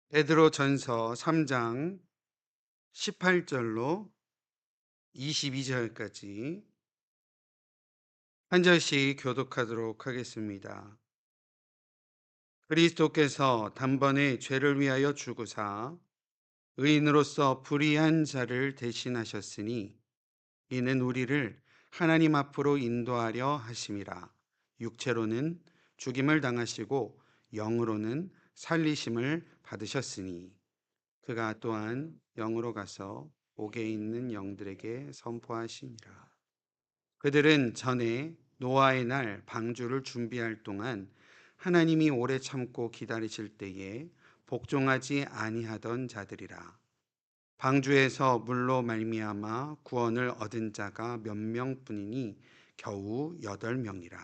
베드로전서 3장 18절로 22절까지 한 절씩 교독하도록 하겠습니다. 그리스도께서 단번에 죄를 위하여 죽으사 의인으로서 불의한 자를 대신하셨으니 이는 우리를 하나님 앞으로 인도하려 하심이라. 육체로는 죽임을 당하시고 영으로는 살리심을 받으셨으니 그가 또한 영으로 가서 옥에 있는 영들에게 선포하시니라. 그들은 전에 노아의 날 방주를 준비할 동안 하나님이 오래 참고 기다리실 때에 복종하지 아니하던 자들이라. 방주에서 물로 말미암아 구원을 얻은 자가 몇 명뿐이니 겨우 8명이라.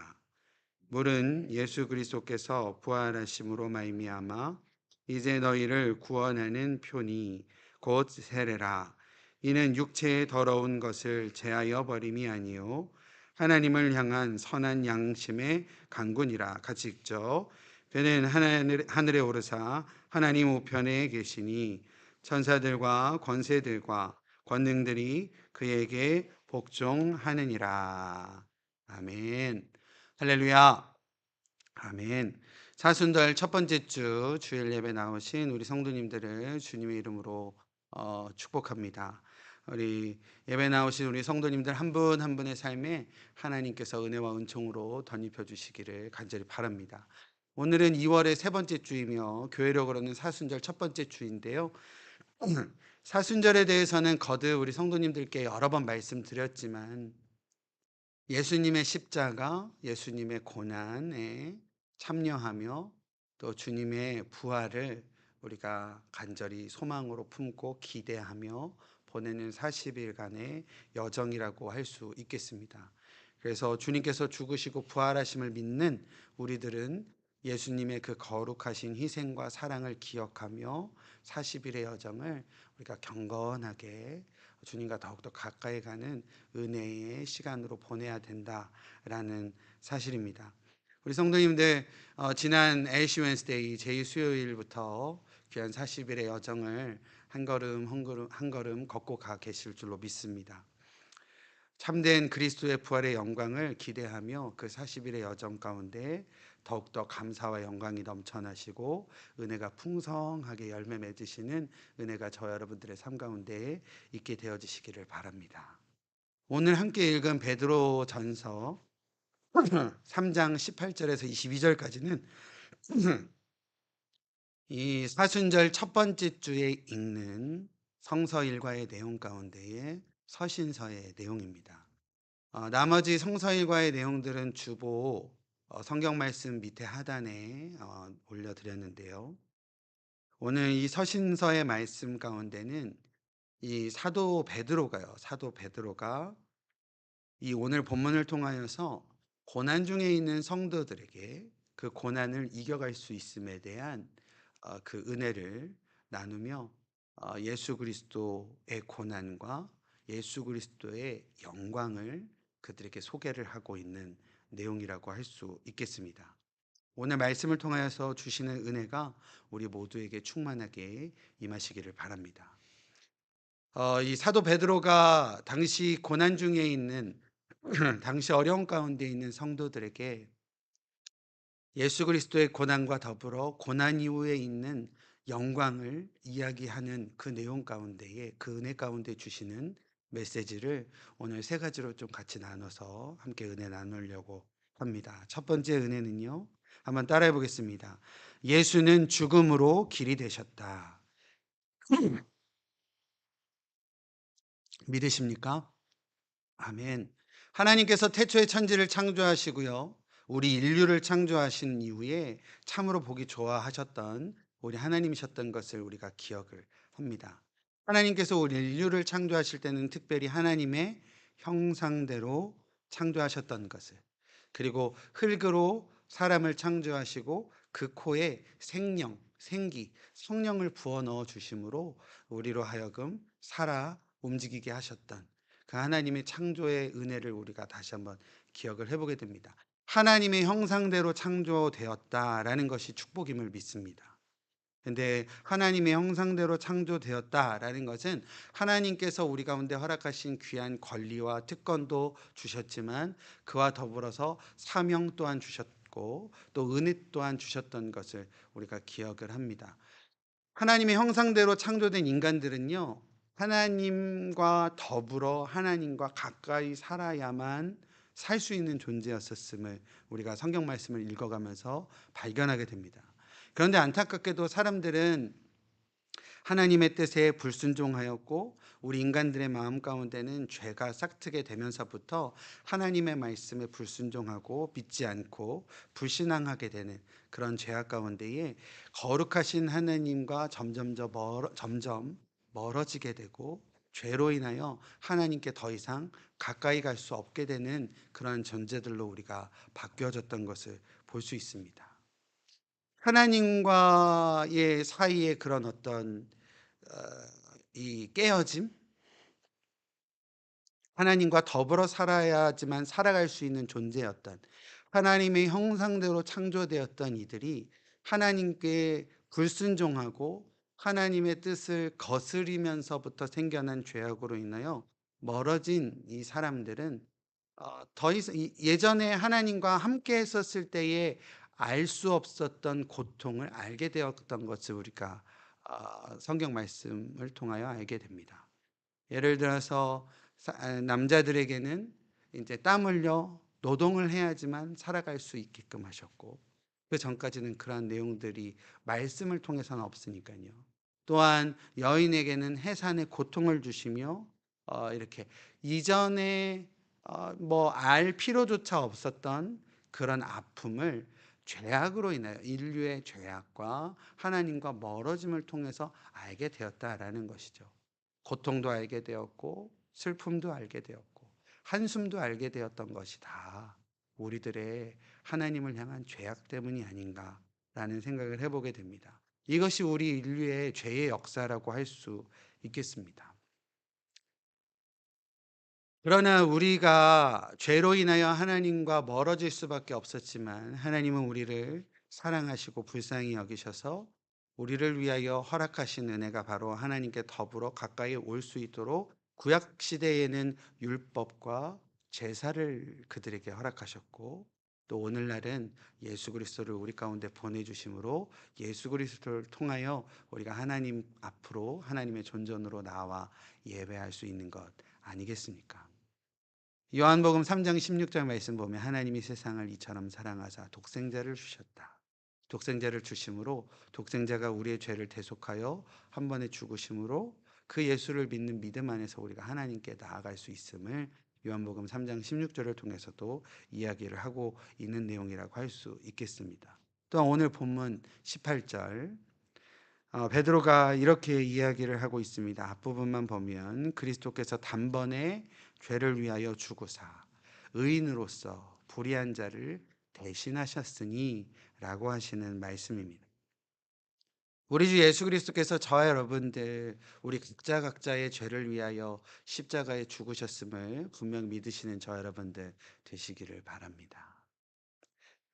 물은 예수 그리스도께서 부활하심으로 말미암아 이제 너희를 구원하는 표니 곧 세례라. 이는 육체의 더러운 것을 제하여 버림이 아니요 하나님을 향한 선한 양심의 강군이라. 같이 읽죠. 그는 하늘에 오르사 하나님 우편에 계시니 천사들과 권세들과 권능들이 그에게 복종하느니라. 아멘. 할렐루야. 아멘. 사순절 첫 번째 주 주일 예배 나오신 우리 성도님들을 주님의 이름으로 축복합니다. 우리 예배 나오신 우리 성도님들 한 분 한 분의 삶에 하나님께서 은혜와 은총으로 덧입혀 주시기를 간절히 바랍니다. 오늘은 2월의 세 번째 주이며 교회력으로는 사순절 첫 번째 주인데요. 사순절에 대해서는 거듭 우리 성도님들께 여러 번 말씀드렸지만 예수님의 십자가, 예수님의 고난에 참여하며 또 주님의 부활을 우리가 간절히 소망으로 품고 기대하며 보내는 40일간의 여정이라고 할 수 있겠습니다. 그래서 주님께서 죽으시고 부활하심을 믿는 우리들은 예수님의 그 거룩하신 희생과 사랑을 기억하며 40일의 여정을 우리가 경건하게 주님과 더욱더 가까이 가는 은혜의 시간으로 보내야 된다라는 사실입니다. 우리 성도님들 지난 애쉬 웬스데이 제2수요일부터 귀한 40일의 여정을 한 걸음 한 걸음 걷고 가 계실 줄로 믿습니다. 참된 그리스도의 부활의 영광을 기대하며 그 40일의 여정 가운데 더욱더 감사와 영광이 넘쳐나시고 은혜가 풍성하게 열매 맺으시는 은혜가 저 여러분들의 삶 가운데 있게 되어지시기를 바랍니다. 오늘 함께 읽은 베드로전서 3장 18절에서 22절까지는 이 사순절 첫 번째 주에 읽는 성서 일과의 내용 가운데의 서신서의 내용입니다. 나머지 성서 일과의 내용들은 주보 성경 말씀 밑에 하단에 올려드렸는데요. 오늘 이 서신서의 말씀 가운데는 이 사도 베드로가요. 사도 베드로가 이 오늘 본문을 통하여서 고난 중에 있는 성도들에게 그 고난을 이겨갈 수 있음에 대한 그 은혜를 나누며 예수 그리스도의 고난과 예수 그리스도의 영광을 그들에게 소개를 하고 있는 내용이라고 할 수 있겠습니다. 오늘 말씀을 통하여서 주시는 은혜가 우리 모두에게 충만하게 임하시기를 바랍니다. 이 사도 베드로가 당시 고난 중에 있는 당시 어려운 가운데 있는 성도들에게 예수 그리스도의 고난과 더불어 고난 이후에 있는 영광을 이야기하는 그 내용 가운데에 그 은혜 가운데 주시는 메시지를 오늘 세 가지로 좀 같이 나눠서 함께 은혜 나누려고 합니다. 첫 번째 은혜는요. 한번 따라해 보겠습니다. 예수는 죽음으로 길이 되셨다. 믿으십니까? 아멘. 하나님께서 태초에 천지를 창조하시고요. 우리 인류를 창조하신 이후에 참으로 보기 좋아하셨던 우리 하나님이셨던 것을 우리가 기억을 합니다. 하나님께서 우리 인류를 창조하실 때는 특별히 하나님의 형상대로 창조하셨던 것을, 그리고 흙으로 사람을 창조하시고 그 코에 생명, 생기, 성령을 부어 넣어 주심으로 우리로 하여금 살아 움직이게 하셨던 그 하나님의 창조의 은혜를 우리가 다시 한번 기억을 해보게 됩니다. 하나님의 형상대로 창조되었다라는 것이 축복임을 믿습니다. 근데 하나님의 형상대로 창조되었다라는 것은 하나님께서 우리 가운데 허락하신 귀한 권리와 특권도 주셨지만 그와 더불어서 사명 또한 주셨고 또 은혜 또한 주셨던 것을 우리가 기억을 합니다. 하나님의 형상대로 창조된 인간들은요, 하나님과 더불어 하나님과 가까이 살아야만 살 수 있는 존재였었음을 우리가 성경 말씀을 읽어가면서 발견하게 됩니다. 그런데 안타깝게도 사람들은 하나님의 뜻에 불순종하였고 우리 인간들의 마음 가운데는 죄가 싹트게 되면서부터 하나님의 말씀에 불순종하고 믿지 않고 불신앙하게 되는 그런 죄악 가운데에 거룩하신 하나님과 점점 멀어지게 되고 죄로 인하여 하나님께 더 이상 가까이 갈 수 없게 되는 그런 존재들로 우리가 바뀌어졌던 것을 볼 수 있습니다. 하나님과의 사이에 그런 어떤 어, 이 깨어짐, 하나님과 더불어 살아야지만 살아갈 수 있는 존재였던 하나님의 형상대로 창조되었던 이들이 하나님께 불순종하고 하나님의 뜻을 거스리면서부터 생겨난 죄악으로 인하여 멀어진 이 사람들은 더 이상 예전에 하나님과 함께 했었을 때에 알 수 없었던 고통을 알게 되었던 것을 우리가 성경 말씀을 통하여 알게 됩니다. 예를 들어서 남자들에게는 이제 땀 흘려 노동을 해야지만 살아갈 수 있게끔 하셨고 그 전까지는 그러한 내용들이 말씀을 통해서는 없으니까요. 또한 여인에게는 해산의 고통을 주시며 이렇게 이전에 뭐 알 필요조차 없었던 그런 아픔을 죄악으로 인하여 인류의 죄악과 하나님과 멀어짐을 통해서 알게 되었다라는 것이죠. 고통도 알게 되었고 슬픔도 알게 되었고 한숨도 알게 되었던 것이 다 우리들의 하나님을 향한 죄악 때문이 아닌가라는 생각을 해보게 됩니다. 이것이 우리 인류의 죄의 역사라고 할 수 있겠습니다. 그러나 우리가 죄로 인하여 하나님과 멀어질 수밖에 없었지만 하나님은 우리를 사랑하시고 불쌍히 여기셔서 우리를 위하여 허락하신 은혜가 바로 하나님께 더불어 가까이 올 수 있도록 구약 시대에는 율법과 제사를 그들에게 허락하셨고 또 오늘날은 예수 그리스도를 우리 가운데 보내 주심으로 예수 그리스도를 통하여 우리가 하나님 앞으로 하나님의 존전으로 나와 예배할 수 있는 것 아니겠습니까? 요한복음 3장 16절 말씀 보면 하나님이 세상을 이처럼 사랑하사 독생자를 주셨다. 독생자를 주심으로 독생자가 우리의 죄를 대속하여 한 번에 죽으심으로 그 예수를 믿는 믿음 안에서 우리가 하나님께 나아갈 수 있음을 요한복음 3장 16절을 통해서도 이야기를 하고 있는 내용이라고 할 수 있겠습니다. 또한 오늘 본문 18절 베드로가 이렇게 이야기를 하고 있습니다. 앞부분만 보면 그리스도께서 단번에 죄를 위하여 죽으사 의인으로서 불의한 자를 대신하셨으니 라고 하시는 말씀입니다. 우리 주 예수 그리스도께서 저와 여러분들 우리 각자의 죄를 위하여 십자가에 죽으셨음을 분명 믿으시는 저와 여러분들 되시기를 바랍니다.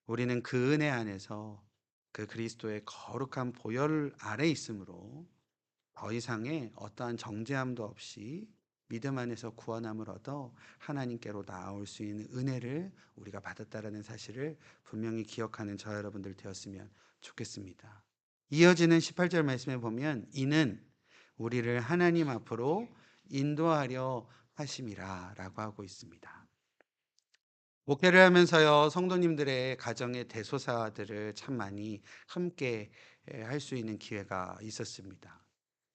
우리는 그 은혜 안에서 그 그리스도의 거룩한 보혈 아래 있으므로 더 이상의 어떠한 정죄함도 없이 믿음 안에서 구원함을 얻어 하나님께로 나아올 수 있는 은혜를 우리가 받았다라는 사실을 분명히 기억하는 저 여러분들 되었으면 좋겠습니다. 이어지는 18절 말씀에 보면 이는 우리를 하나님 앞으로 인도하려 하심이라라고 하고 있습니다. 목회를 하면서요, 성도님들의 가정의 대소사들을 참 많이 함께 할 수 있는 기회가 있었습니다.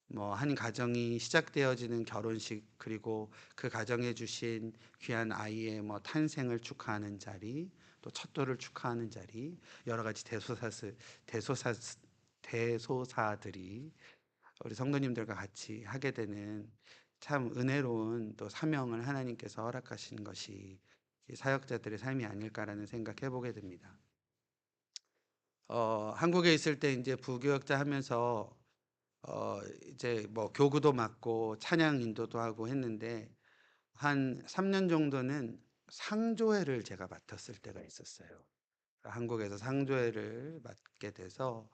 뭐 한 가정이 시작되어지는 결혼식 그리고 그 가정에 주신 귀한 아이의 뭐 탄생을 축하하는 자리 또 첫돌을 축하하는 자리 여러 가지 대소사 대소사들이 우리 성도님들과 같이 하게 되는 참 은혜로운 또 사명을 하나님께서 허락하신 것이 이 사역자들의 삶이 아닐까라는 생각해 보게 됩니다. 한국에 있을 때 이제 부교역자 하면서 이제 뭐 교구도 맡고 찬양 인도도 하고 했는데 한 3년 정도는 상조회를 제가 맡았을 때가 있었어요. 한국에서 상조회를 맡게 돼서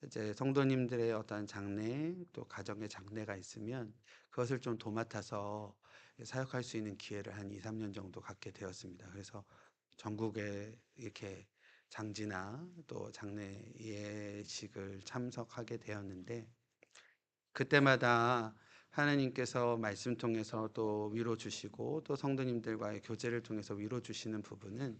이제 성도님들의 어떤 장래 또 가정의 장래가 있으면 그것을 좀 도맡아서 사역할 수 있는 기회를 한 2-3년 정도 갖게 되었습니다. 그래서 전국에 이렇게 장지나 또 장례 예식을 참석하게 되었는데, 그때마다 하나님께서 말씀 통해서 또 위로 주시고 또 성도님들과의 교제를 통해서 위로 주시는 부분은,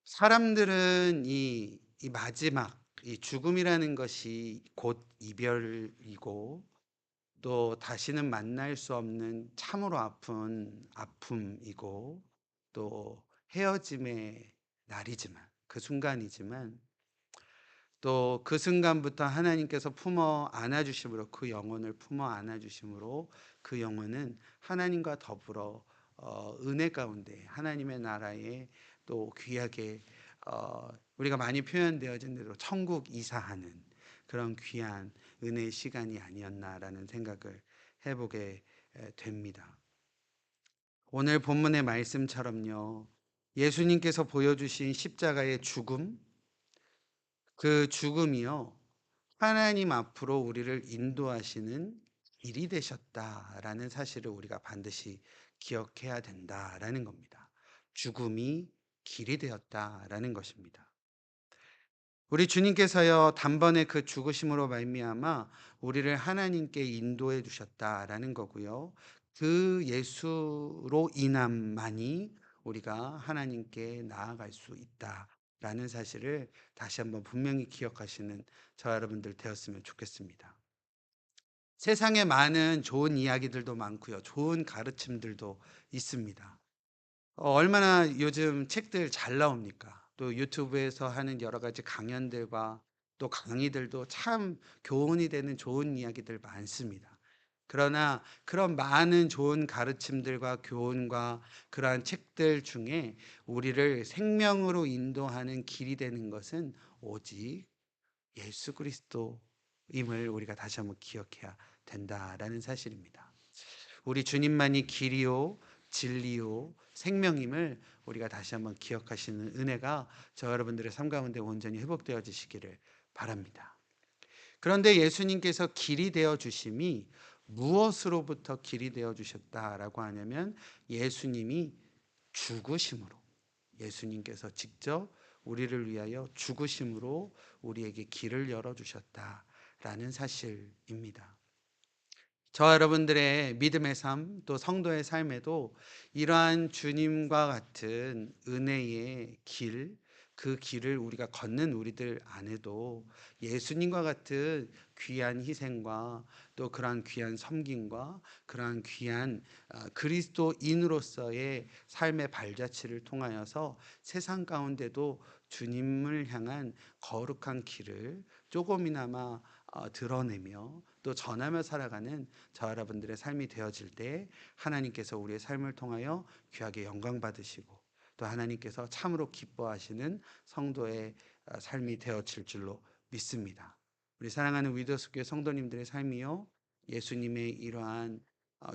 사람들은 이 마지막 이 죽음이라는 것이 곧 이별이고 또 다시는 만날 수 없는 참으로 아픈 아픔이고 또 헤어짐의 날이지만, 그 순간이지만, 또 그 순간부터 하나님께서 품어 안아 주심으로, 그 영혼을 품어 안아 주심으로 그 영혼은 하나님과 더불어 은혜 가운데 하나님의 나라에 또 귀하게, 우리가 많이 표현되어진 대로 천국 이사하는 그런 귀한 은혜의 시간이 아니었나라는 생각을 해보게 됩니다. 오늘 본문의 말씀처럼요, 예수님께서 보여주신 십자가의 죽음, 그 죽음이요, 하나님 앞으로 우리를 인도하시는 길이 되셨다라는 사실을 우리가 반드시 기억해야 된다라는 겁니다. 죽음이 길이 되었다라는 것입니다. 우리 주님께서요, 단번에 그 죽으심으로 말미암아 우리를 하나님께 인도해 주셨다라는 거고요. 그 예수로 인함만이 우리가 하나님께 나아갈 수 있다라는 사실을 다시 한번 분명히 기억하시는 저 여러분들 되었으면 좋겠습니다. 세상에 많은 좋은 이야기들도 많고요. 좋은 가르침들도 있습니다. 얼마나 요즘 책들 잘 나옵니까? 또 유튜브에서 하는 여러 가지 강연들과 또 강의들도 참 교훈이 되는 좋은 이야기들 많습니다. 그러나 그런 많은 좋은 가르침들과 교훈과 그러한 책들 중에 우리를 생명으로 인도하는 길이 되는 것은 오직 예수 그리스도임을 우리가 다시 한번 기억해야 된다라는 사실입니다. 우리 주님만이 길이요, 진리요, 생명임을 우리가 다시 한번 기억하시는 은혜가 저 여러분들의 삶 가운데 온전히 회복되어지시기를 바랍니다. 그런데 예수님께서 길이 되어 주심이 무엇으로부터 길이 되어 주셨다라고 하냐면, 예수님이 죽으심으로, 예수님께서 직접 우리를 위하여 죽으심으로 우리에게 길을 열어 주셨다라는 사실입니다. 저 여러분들의 믿음의 삶, 또 성도의 삶에도 이러한 주님과 같은 은혜의 길, 그 길을 우리가 걷는 우리들 안에도 예수님과 같은 귀한 희생과 또 그러한 귀한 섬김과 그러한 귀한 그리스도인으로서의 삶의 발자취를 통하여서 세상 가운데도 주님을 향한 거룩한 길을 조금이나마 드러내며 또 전하며 살아가는 저 여러분들의 삶이 되어질 때, 하나님께서 우리의 삶을 통하여 귀하게 영광 받으시고 또 하나님께서 참으로 기뻐하시는 성도의 삶이 되어질 줄로 믿습니다. 우리 사랑하는 위더스교회 성도님들의 삶이요, 예수님의 이러한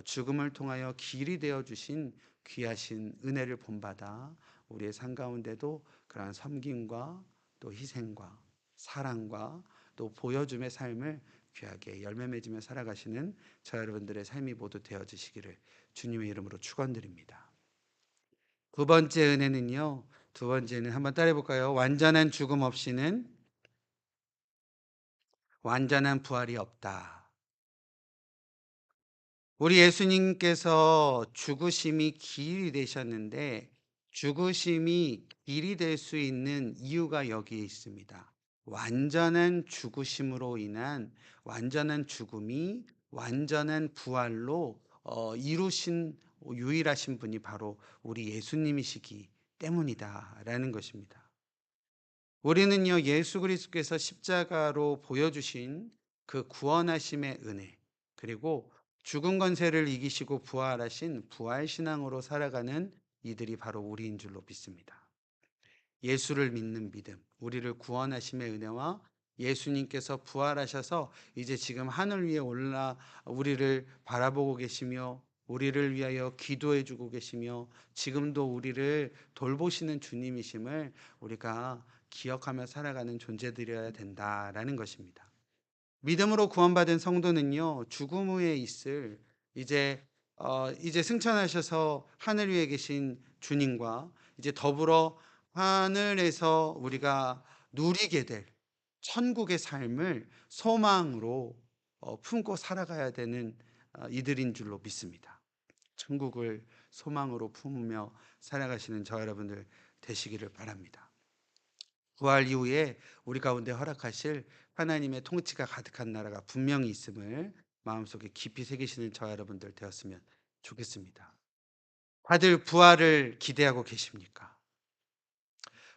죽음을 통하여 길이 되어 주신 귀하신 은혜를 본받아 우리의 삶 가운데도 그러한 섬김과 또 희생과 사랑과 또 보여줌의 삶을 귀하게 열매 맺으며 살아가시는 저 여러분들의 삶이 모두 되어지시기를 주님의 이름으로 축원드립니다. 두 번째 은혜는요, 두 번째는 한번 따라해 볼까요? 완전한 죽음 없이는 완전한 부활이 없다. 우리 예수님께서 죽으심이 길이 되셨는데, 죽으심이 길이 될 수 있는 이유가 여기에 있습니다. 완전한 죽으심으로 인한 완전한 죽음이 완전한 부활로 이루신 유일하신 분이 바로 우리 예수님이시기 때문이다라는 것입니다. 우리는요, 예수 그리스도께서 십자가로 보여주신 그 구원하심의 은혜, 그리고 죽은 권세를 이기시고 부활하신 부활신앙으로 살아가는 이들이 바로 우리인 줄로 믿습니다. 예수를 믿는 믿음, 우리를 구원하심의 은혜와 예수님께서 부활하셔서 이제 지금 하늘 위에 올라 우리를 바라보고 계시며 우리를 위하여 기도해 주고 계시며 지금도 우리를 돌보시는 주님이심을 우리가 기억하며 살아가는 존재들이어야 된다라는 것입니다. 믿음으로 구원받은 성도는요, 죽음 후에 있을 이제 이제 승천하셔서 하늘 위에 계신 주님과 이제 더불어 하늘에서 우리가 누리게 될 천국의 삶을 소망으로 품고 살아가야 되는 이들인 줄로 믿습니다. 천국을 소망으로 품으며 살아가시는 저 여러분들 되시기를 바랍니다. 부활 이후에 우리 가운데 허락하실 하나님의 통치가 가득한 나라가 분명히 있음을 마음속에 깊이 새기시는 저 여러분들 되었으면 좋겠습니다. 다들 부활을 기대하고 계십니까?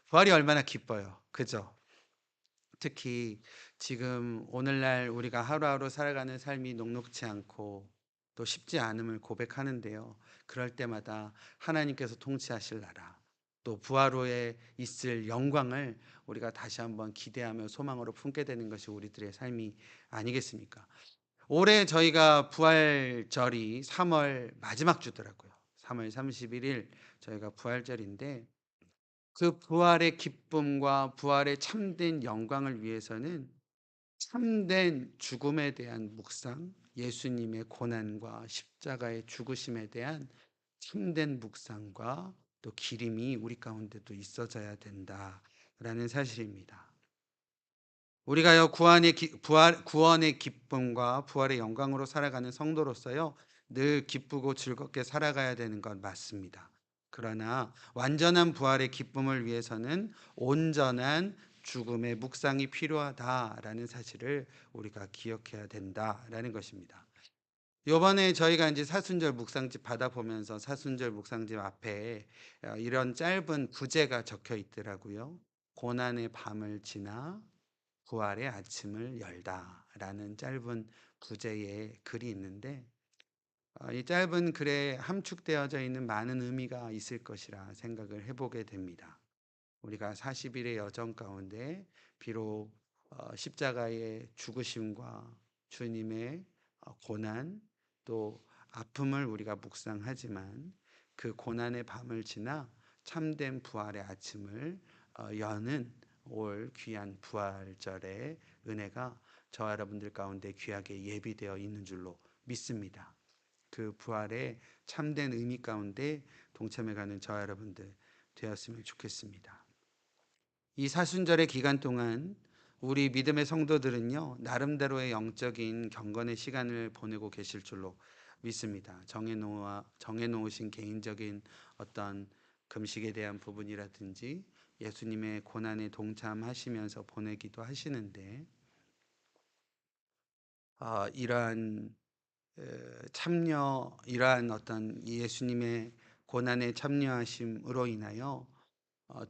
부활이 얼마나 기뻐요. 그죠? 특히 지금 오늘날 우리가 하루하루 살아가는 삶이 녹록지 않고 또 쉽지 않음을 고백하는데요. 그럴 때마다 하나님께서 통치하실 나라, 또 부활 후에 있을 영광을 우리가 다시 한번 기대하며 소망으로 품게 되는 것이 우리들의 삶이 아니겠습니까? 올해 저희가 부활절이 3월 마지막 주더라고요. 3월 31일 저희가 부활절인데 그 부활의 기쁨과 부활의 참된 영광을 위해서는 참된 죽음에 대한 묵상, 예수님의 고난과 십자가의 죽으심에 대한 참된 묵상과 또 기림이 우리 가운데도 있어져야 된다라는 사실입니다. 우리가요 구원의 기쁨과 부활의 영광으로 살아가는 성도로서요 늘 기쁘고 즐겁게 살아가야 되는 건 맞습니다. 그러나 완전한 부활의 기쁨을 위해서는 온전한 죽음의 묵상이 필요하다라는 사실을 우리가 기억해야 된다라는 것입니다. 요번에 저희가 이제 사순절 묵상집 받아보면서 사순절 묵상집 앞에 이런 짧은 구제가 적혀 있더라고요. 고난의 밤을 지나 부활의 아침을 열다라는 짧은 부제의 글이 있는데 이 짧은 글에 함축되어져 있는 많은 의미가 있을 것이라 생각을 해보게 됩니다. 우리가 40일의 여정 가운데 비록 십자가의 죽으심과 주님의 고난 또 아픔을 우리가 묵상하지만 그 고난의 밤을 지나 참된 부활의 아침을 여는 올 귀한 부활절의 은혜가 저 여러분들 가운데 귀하게 예비되어 있는 줄로 믿습니다. 그 부활의 참된 의미 가운데 동참해가는 저 여러분들 되었으면 좋겠습니다. 이 사순절의 기간 동안 우리 믿음의 성도들은요 나름대로의 영적인 경건의 시간을 보내고 계실 줄로 믿습니다. 정해놓으신 개인적인 어떤 금식에 대한 부분이라든지 예수님의 고난에 동참하시면서 보내기도 하시는데 이러한 이러한 어떤 예수님의 고난에 참여하심으로 인하여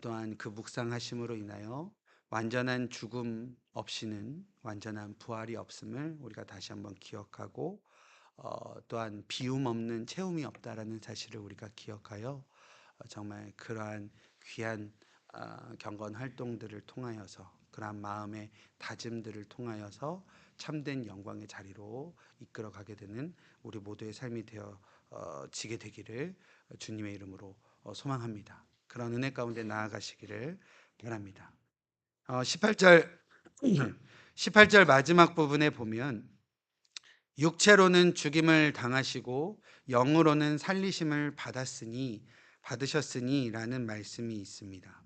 또한 그 묵상하심으로 인하여 완전한 죽음 없이는 완전한 부활이 없음을 우리가 다시 한번 기억하고 또한 비움 없는 채움이 없다라는 사실을 우리가 기억하여 정말 그러한 귀한 경건 활동들을 통하여서 그러한 마음의 다짐들을 통하여서 참된 영광의 자리로 이끌어가게 되는 우리 모두의 삶이 되어 지게 되기를 주님의 이름으로 소망합니다. 그런 은혜 가운데 나아가시기를 바랍니다. 18절 18절 마지막 부분에 보면 육체로는 죽임을 당하시고 영으로는 살리심을 받으셨으니라는 말씀이 있습니다.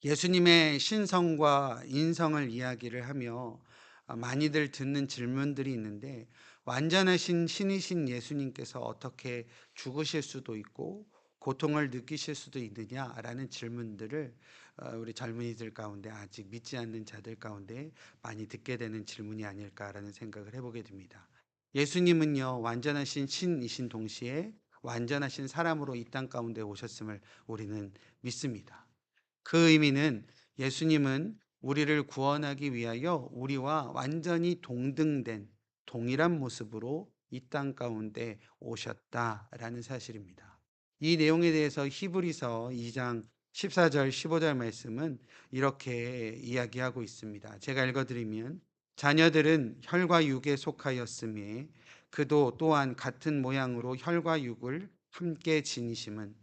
예수님의 신성과 인성을 이야기를 하며 많이들 듣는 질문들이 있는데 완전하신 신이신 예수님께서 어떻게 죽으실 수도 있고 고통을 느끼실 수도 있느냐라는 질문들을 우리 젊은이들 가운데 아직 믿지 않는 자들 가운데 많이 듣게 되는 질문이 아닐까라는 생각을 해보게 됩니다. 예수님은요 완전하신 신이신 동시에 완전하신 사람으로 이 땅 가운데 오셨음을 우리는 믿습니다. 그 의미는 예수님은 우리를 구원하기 위하여 우리와 완전히 동등된 동일한 모습으로 이 땅 가운데 오셨다라는 사실입니다. 이 내용에 대해서 히브리서 2장 14절 15절 말씀은 이렇게 이야기하고 있습니다. 제가 읽어드리면 자녀들은 혈과 육에 속하였음에 그도 또한 같은 모양으로 혈과 육을 함께 지니심은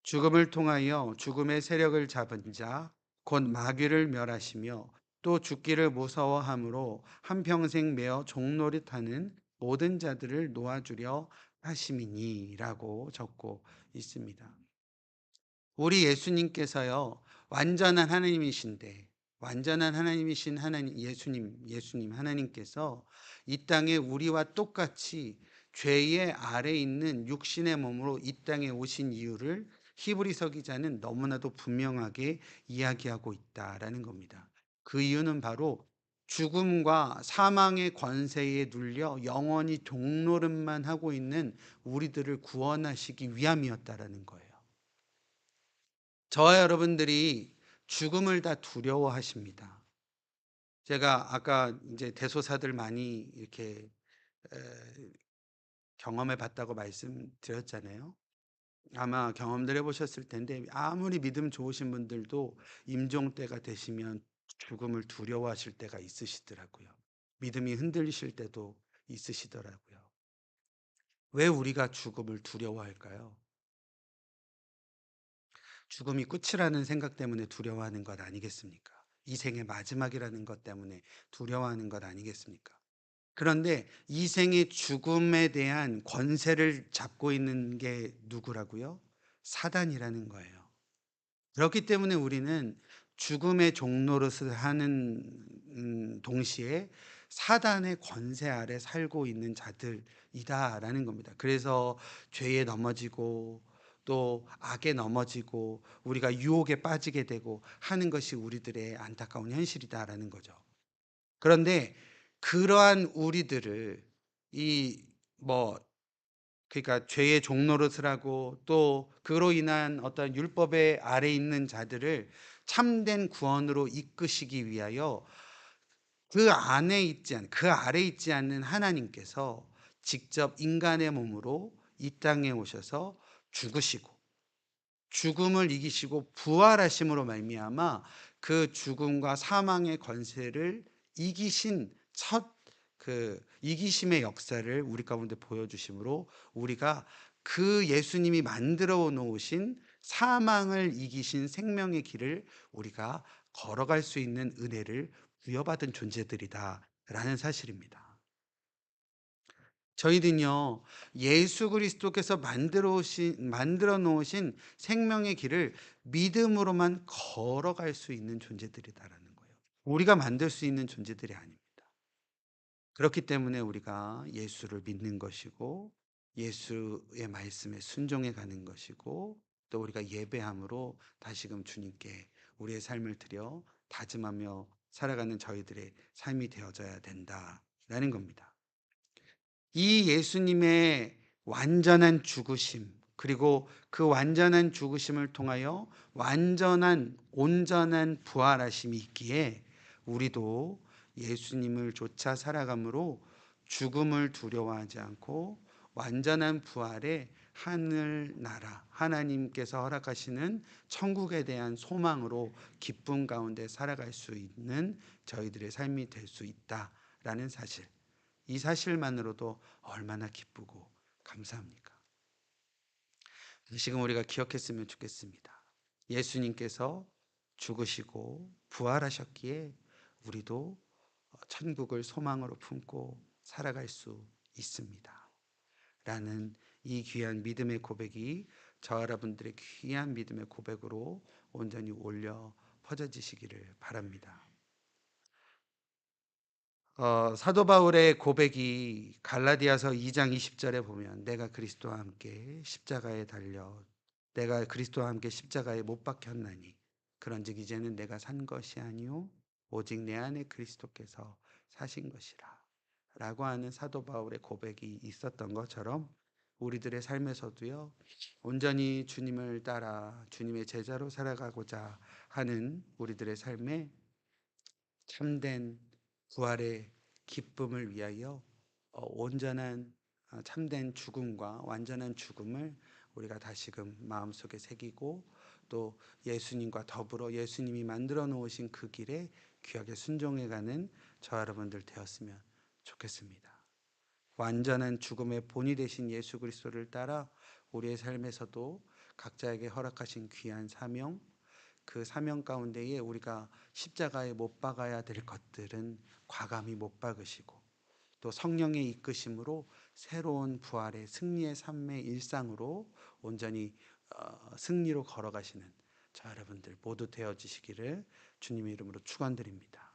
죽음을 통하여 죽음의 세력을 잡은 자 곧 마귀를 멸하시며 또 죽기를 무서워함으로 한평생 매어 종노릇하는 모든 자들을 놓아주려 하심이니라고 적고 있습니다. 우리 예수님께서요, 완전한 하나님이신 하나님, 예수님 하나님께서 이 땅에 우리와 똑같이 죄의 아래 있는 육신의 몸으로 이 땅에 오신 이유를 히브리서 기자는 너무나도 분명하게 이야기하고 있다라는 겁니다. 그 이유는 바로 죽음과 사망의 권세에 눌려 영원히 종노릇만 하고 있는 우리들을 구원하시기 위함이었다라는 거예요. 저와 여러분들이 죽음을 다 두려워하십니다. 제가 아까 이제 대소사들 많이 이렇게 에, 경험해 봤다고 말씀드렸잖아요. 아마 경험들 해보셨을 텐데 아무리 믿음 좋으신 분들도 임종 때가 되시면 죽음을 두려워하실 때가 있으시더라고요. 믿음이 흔들리실 때도 있으시더라고요. 왜 우리가 죽음을 두려워할까요? 죽음이 끝이라는 생각 때문에 두려워하는 것 아니겠습니까? 이 생의 마지막이라는 것 때문에 두려워하는 것 아니겠습니까? 그런데 이 생의 죽음에 대한 권세를 잡고 있는 게 누구라고요? 사단이라는 거예요. 그렇기 때문에 우리는 죽음의 종노릇을 하는 동시에 사단의 권세 아래 살고 있는 자들이다라는 겁니다. 그래서 죄에 넘어지고 또 악에 넘어지고 우리가 유혹에 빠지게 되고 하는 것이 우리들의 안타까운 현실이다라는 거죠. 그런데 그러한 우리들을 이뭐 그러니까 죄의 종노릇을 하고 또 그로 인한 어떤 율법의 아래 있는 자들을 참된 구원으로 이끄시기 위하여 그 아래 있지 않는 하나님께서 직접 인간의 몸으로 이 땅에 오셔서 죽으시고 죽음을 이기시고 부활하심으로 말미암아 그 죽음과 사망의 권세를 이기신 첫 이기심의 역사를 우리 가운데 보여주심으로 우리가 그 예수님이 만들어 놓으신 사망을 이기신 생명의 길을 우리가 걸어갈 수 있는 은혜를 부여받은 존재들이다라는 사실입니다. 저희는요, 예수 그리스도께서 만들어 놓으신 생명의 길을 믿음으로만 걸어갈 수 있는 존재들이다라는 거예요. 우리가 만들 수 있는 존재들이 아닙니다. 그렇기 때문에 우리가 예수를 믿는 것이고, 예수의 말씀에 순종해 가는 것이고, 또 우리가 예배함으로 다시금 주님께 우리의 삶을 드려 다짐하며 살아가는 저희들의 삶이 되어져야 된다라는 겁니다. 이 예수님의 완전한 죽으심, 그리고 그 완전한 죽으심을 통하여 온전한 부활하심이 있기에 우리도 예수님을 쫓아 살아감으로 죽음을 두려워하지 않고 완전한 부활의 하늘나라, 하나님께서 허락하시는 천국에 대한 소망으로 기쁨 가운데 살아갈 수 있는 저희들의 삶이 될 수 있다라는 사실. 이 사실만으로도 얼마나 기쁘고 감사합니까? 지금 우리가 기억했으면 좋겠습니다. 예수님께서 죽으시고 부활하셨기에 우리도 천국을 소망으로 품고 살아갈 수 있습니다. 라는 이 귀한 믿음의 고백이 저 여러분들의 귀한 믿음의 고백으로 온전히 올려 퍼져지시기를 바랍니다. 사도 바울의 고백이 갈라디아서 2장 20절에 보면 내가 그리스도와 함께 십자가에 못 박혔나니 그런즉 이제는 내가 산 것이 아니요 오직 내 안에 그리스도께서 사신 것이라 라고 하는 사도 바울의 고백이 있었던 것처럼 우리들의 삶에서도요, 온전히 주님을 따라 주님의 제자로 살아가고자 하는 우리들의 삶에 참된 부활의 기쁨을 위하여 온전한 참된 죽음과 완전한 죽음을 우리가 다시금 마음속에 새기고 또 예수님과 더불어 예수님이 만들어 놓으신 그 길에 귀하게 순종해가는 저 여러분들 되었으면 좋겠습니다. 완전한 죽음의 본이 되신 예수 그리스도를 따라 우리의 삶에서도 각자에게 허락하신 귀한 사명, 그 사명 가운데에 우리가 십자가에 못 박아야 될 것들은 과감히 못 박으시고 또 성령의 이끄심으로 새로운 부활의 승리의 삶의 일상으로 온전히 승리로 걸어가시는 저 여러분들 모두 되어지시기를 주님의 이름으로 축원드립니다.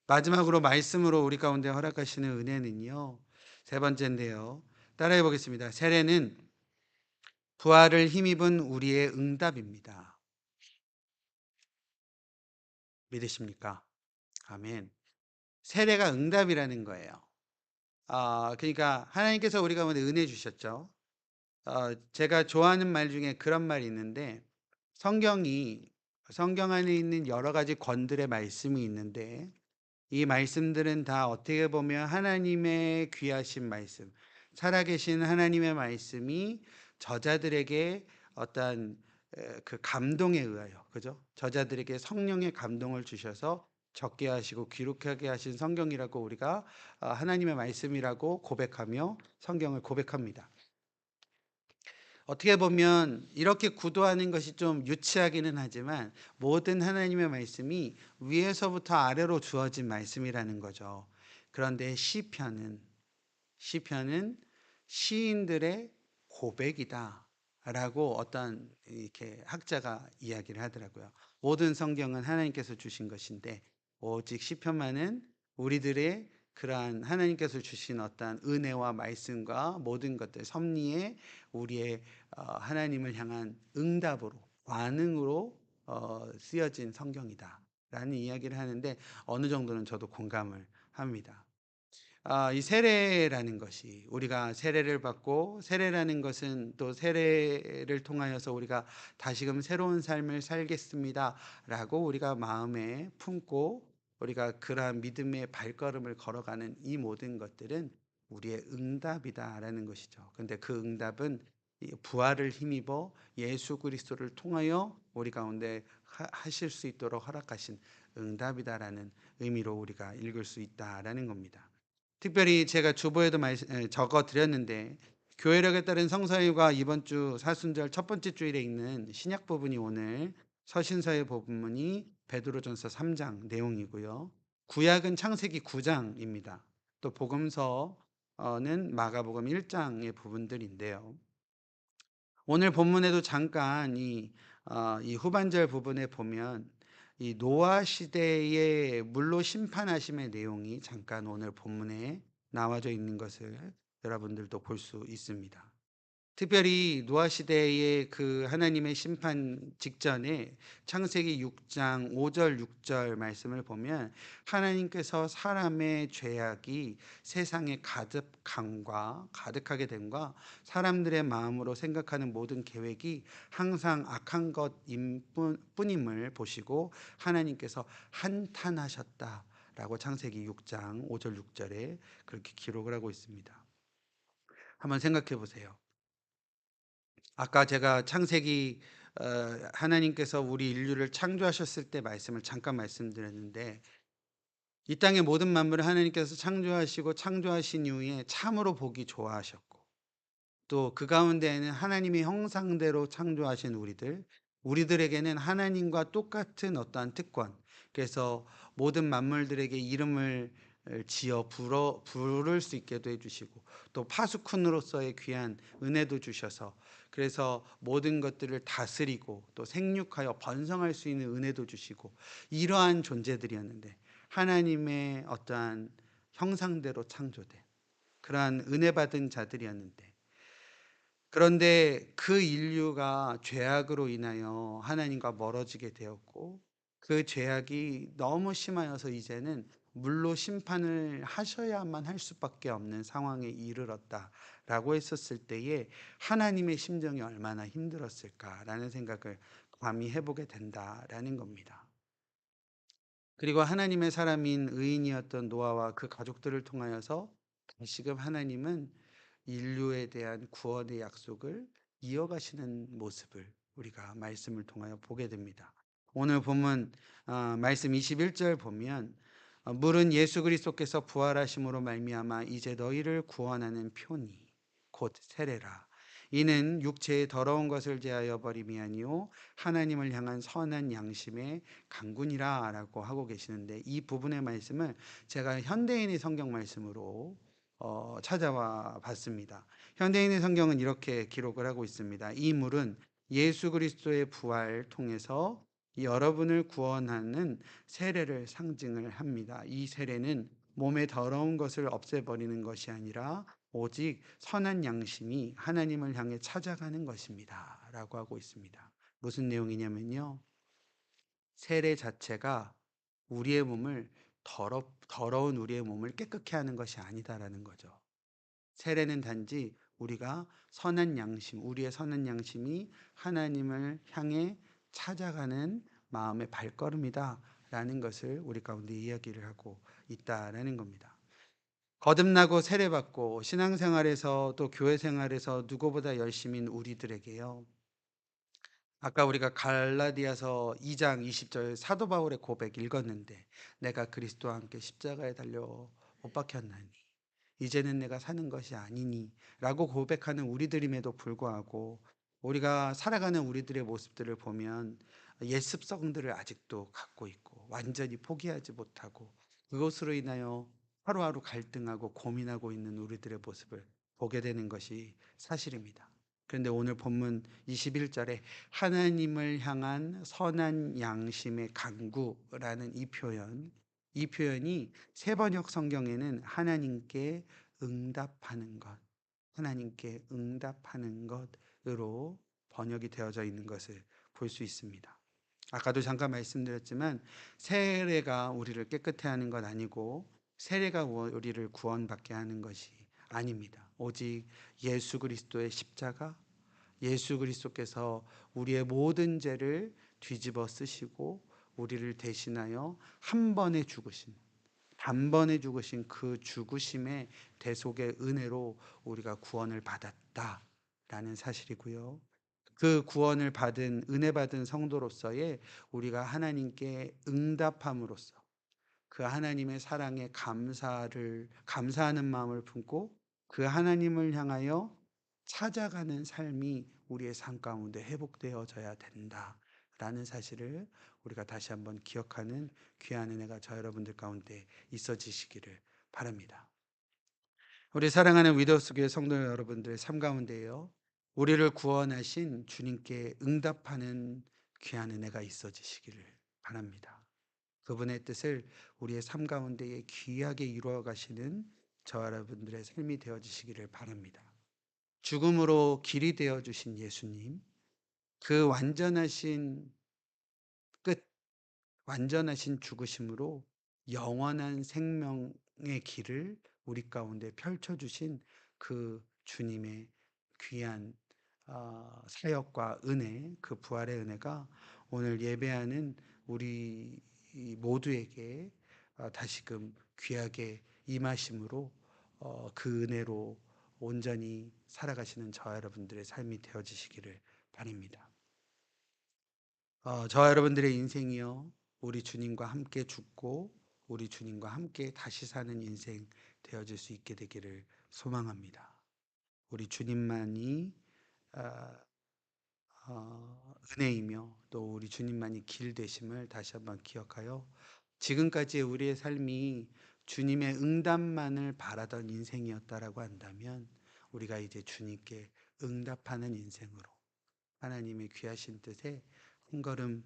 마지막으로 말씀으로 우리 가운데 허락하시는 은혜는요. 세 번째인데요. 따라해 보겠습니다. 세례는 부활을 힘입은 우리의 응답입니다. 믿으십니까? 아멘. 세례가 응답이라는 거예요. 그러니까 하나님께서 우리 가운데 은혜 주셨죠. 제가 좋아하는 말 중에 그런 말이 있는데 성경이 성경 안에 있는 여러 가지 권들의 말씀이 있는데 이 말씀들은 다 어떻게 보면 하나님의 귀하신 말씀, 살아계신 하나님의 말씀이 저자들에게 어떤 그 감동에 의하여, 그죠? 저자들에게 성령의 감동을 주셔서 적게 하시고 기록하게 하신 성경이라고 우리가 하나님의 말씀이라고 고백하며 성경을 고백합니다. 어떻게 보면 이렇게 구도하는 것이 좀 유치하기는 하지만 모든 하나님의 말씀이 위에서부터 아래로 주어진 말씀이라는 거죠. 그런데 시편은 시인들의 고백이다라고 어떤 이렇게 학자가 이야기를 하더라고요. 모든 성경은 하나님께서 주신 것인데 오직 시편만은 우리들의 그러한 하나님께서 주신 어떤 은혜와 말씀과 모든 것들 섭리에 우리의 하나님을 향한 응답으로 반응으로 쓰여진 성경이다라는 이야기를 하는데 어느 정도는 저도 공감을 합니다. 이 세례라는 것이 우리가 세례를 받고 세례라는 것은 또 세례를 통하여서 우리가 다시금 새로운 삶을 살겠습니다라고 우리가 마음에 품고 우리가 그러한 믿음의 발걸음을 걸어가는 이 모든 것들은 우리의 응답이다라는 것이죠. 근데 그 응답은 이 부활을 힘입어 예수 그리스도를 통하여 우리 가운데 하실 수 있도록 허락하신 응답이다라는 의미로 우리가 읽을 수 있다라는 겁니다. 특별히 제가 주보에도 적어 드렸는데 교회력에 따른 성사일과 이번 주 사순절 첫 번째 주일에 있는 신약 부분이 오늘 서신서의 부분이 베드로전서 3장 내용이고요. 구약은 창세기 9장입니다. 또 복음서는 마가복음 1장의 부분들인데요. 오늘 본문에도 잠깐 이 후반절 부분에 보면 이 노아 시대의 물로 심판하심의 내용이 잠깐 오늘 본문에 나와져 있는 것을 여러분들도 볼 수 있습니다. 특별히 노아 시대의 그 하나님의 심판 직전에 창세기 6장 5절 6절 말씀을 보면 하나님께서 사람의 죄악이 세상에 가득하게 됨과 사람들의 마음으로 생각하는 모든 계획이 항상 악한 것임 뿐임을 보시고 하나님께서 한탄하셨다라고 창세기 6장 5절 6절에 그렇게 기록을 하고 있습니다. 한번 생각해 보세요. 아까 제가 창세기 하나님께서 우리 인류를 창조하셨을 때 말씀을 잠깐 말씀드렸는데 이 땅의 모든 만물을 하나님께서 창조하시고 창조하신 이후에 참으로 보기 좋아하셨고 또 그 가운데에는 하나님의 형상대로 창조하신 우리들에게는 하나님과 똑같은 어떠한 특권, 그래서 모든 만물들에게 이름을 지어 부를 수 있게도 해주시고 또 파수꾼으로서의 귀한 은혜도 주셔서 그래서 모든 것들을 다스리고 또 생육하여 번성할 수 있는 은혜도 주시고 이러한 존재들이었는데 하나님의 어떠한 형상대로 창조된 그러한 은혜 받은 자들이었는데 그런데 그 인류가 죄악으로 인하여 하나님과 멀어지게 되었고 그 죄악이 너무 심하여서 이제는 물로 심판을 하셔야만 할 수밖에 없는 상황에 이르렀다라고 했었을 때에 하나님의 심정이 얼마나 힘들었을까라는 생각을 감히 해보게 된다라는 겁니다. 그리고 하나님의 사람인 의인이었던 노아와 그 가족들을 통하여서 다시금 하나님은 인류에 대한 구원의 약속을 이어가시는 모습을 우리가 말씀을 통하여 보게 됩니다. 오늘 본문 말씀 21절 보면 물은 예수 그리스도께서 부활하심으로 말미암아 이제 너희를 구원하는 표니 곧 세례라. 이는 육체의 더러운 것을 제하여 버림이 아니요 하나님을 향한 선한 양심의 강군이라라고 하고 계시는데, 이 부분의 말씀을 제가 현대인의 성경 말씀으로 찾아와 봤습니다. 현대인의 성경은 이렇게 기록을 하고 있습니다. 이 물은 예수 그리스도의 부활 통해서 여러분을 구원하는 세례를 상징을 합니다. 이 세례는 몸의 더러운 것을 없애버리는 것이 아니라 오직 선한 양심이 하나님을 향해 찾아가는 것입니다. 라고 하고 있습니다. 무슨 내용이냐면요, 세례 자체가 우리의 몸을 더러운 우리의 몸을 깨끗게 하는 것이 아니다라는 거죠. 세례는 단지 우리가 선한 양심, 우리의 선한 양심이 하나님을 향해 찾아가는 마음의 발걸음이다라는 것을 우리 가운데 이야기를 하고 있다라는 겁니다. 거듭나고 세례받고 신앙생활에서 또 교회 생활에서 누구보다 열심인 우리들에게요, 아까 우리가 갈라디아서 2장 20절 사도 바울의 고백 읽었는데, 내가 그리스도와 함께 십자가에 달려 못 박혔나니 이제는 내가 사는 것이 아니니 라고 고백하는 우리들임에도 불구하고, 우리가 살아가는 우리들의 모습들을 보면 옛 습성들을 아직도 갖고 있고 완전히 포기하지 못하고 그것으로 인하여 하루하루 갈등하고 고민하고 있는 우리들의 모습을 보게 되는 것이 사실입니다. 그런데 오늘 본문 21절에 하나님을 향한 선한 양심의 간구라는 이 표현이 세번역 성경에는 하나님께 응답하는 것으로 번역이 되어져 있는 것을 볼 수 있습니다. 아까도 잠깐 말씀드렸지만, 세례가 우리를 깨끗해 하는 것 아니고 세례가 우리를 구원받게 하는 것이 아닙니다. 오직 예수 그리스도의 십자가, 예수 그리스도께서 우리의 모든 죄를 뒤집어 쓰시고 우리를 대신하여 한 번에 죽으신, 단번에 죽으신 그 죽으심의 대속의 은혜로 우리가 구원을 받았다라는 사실이고요. 그 구원을 받은, 은혜 받은 성도로서의 우리가 하나님께 응답함으로써 그 하나님의 사랑에 감사하는 마음을 품고 그 하나님을 향하여 찾아가는 삶이 우리의 삶 가운데 회복되어져야 된다라는 사실을 우리가 다시 한번 기억하는 귀한 은혜가 저 여러분들 가운데 있어지시기를 바랍니다. 우리 사랑하는 위도우스 교회 성도 여러분들 삶 가운데요, 우리를 구원하신 주님께 응답하는 귀한 은혜가 있어지시기를 바랍니다. 그분의 뜻을 우리의 삶 가운데에 귀하게 이루어 가시는 저 여러분들의 삶이 되어지시기를 바랍니다. 죽음으로 길이 되어 주신 예수님, 그 끝, 완전하신 죽으심으로 영원한 생명의 길을 우리 가운데 펼쳐 주신 그 주님의 귀한 사역과 은혜, 그 부활의 은혜가 오늘 예배하는 우리 모두에게 다시금 귀하게 임하심으로 그 은혜로 온전히 살아가시는 저 여러분들의 삶이 되어지시기를 바랍니다. 저 여러분들의 인생이요, 우리 주님과 함께 죽고 우리 주님과 함께 다시 사는 인생 되어질 수 있게 되기를 소망합니다. 우리 주님만이 아, 은혜이며 또 우리 주님만이 길 되심을 다시 한번 기억하여, 지금까지의 우리의 삶이 주님의 응답만을 바라던 인생이었다라고 한다면, 우리가 이제 주님께 응답하는 인생으로 하나님의 귀하신 뜻에 한 걸음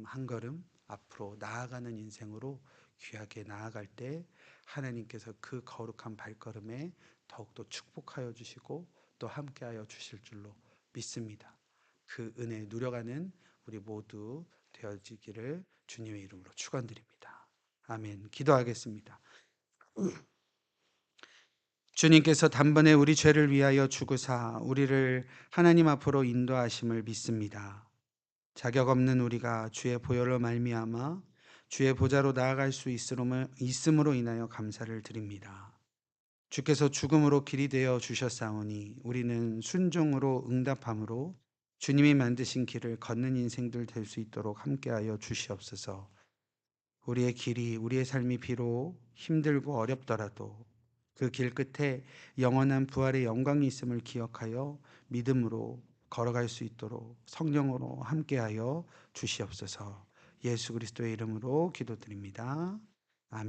한 걸음 앞으로 나아가는 인생으로 귀하게 나아갈 때 하나님께서 그 거룩한 발걸음에 더욱더 축복하여 주시고 또 함께하여 주실 줄로 믿습니다. 그 은혜 누려가는 우리 모두 되어지기를 주님의 이름으로 축원드립니다. 아멘. 기도하겠습니다. 주님께서 단번에 우리 죄를 위하여 죽으사 우리를 하나님 앞으로 인도하심을 믿습니다. 자격 없는 우리가 주의 보혈로 말미암아 주의 보좌로 나아갈 수 있음으로 인하여 감사를 드립니다. 주께서 죽음으로 길이 되어 주셨사오니 우리는 순종으로 응답함으로 주님이 만드신 길을 걷는 인생들 될 수 있도록 함께하여 주시옵소서. 우리의 길이, 우리의 삶이 비록 힘들고 어렵더라도 그 길 끝에 영원한 부활의 영광이 있음을 기억하여 믿음으로 걸어갈 수 있도록 성령으로 함께하여 주시옵소서. 예수 그리스도의 이름으로 기도드립니다. 아멘.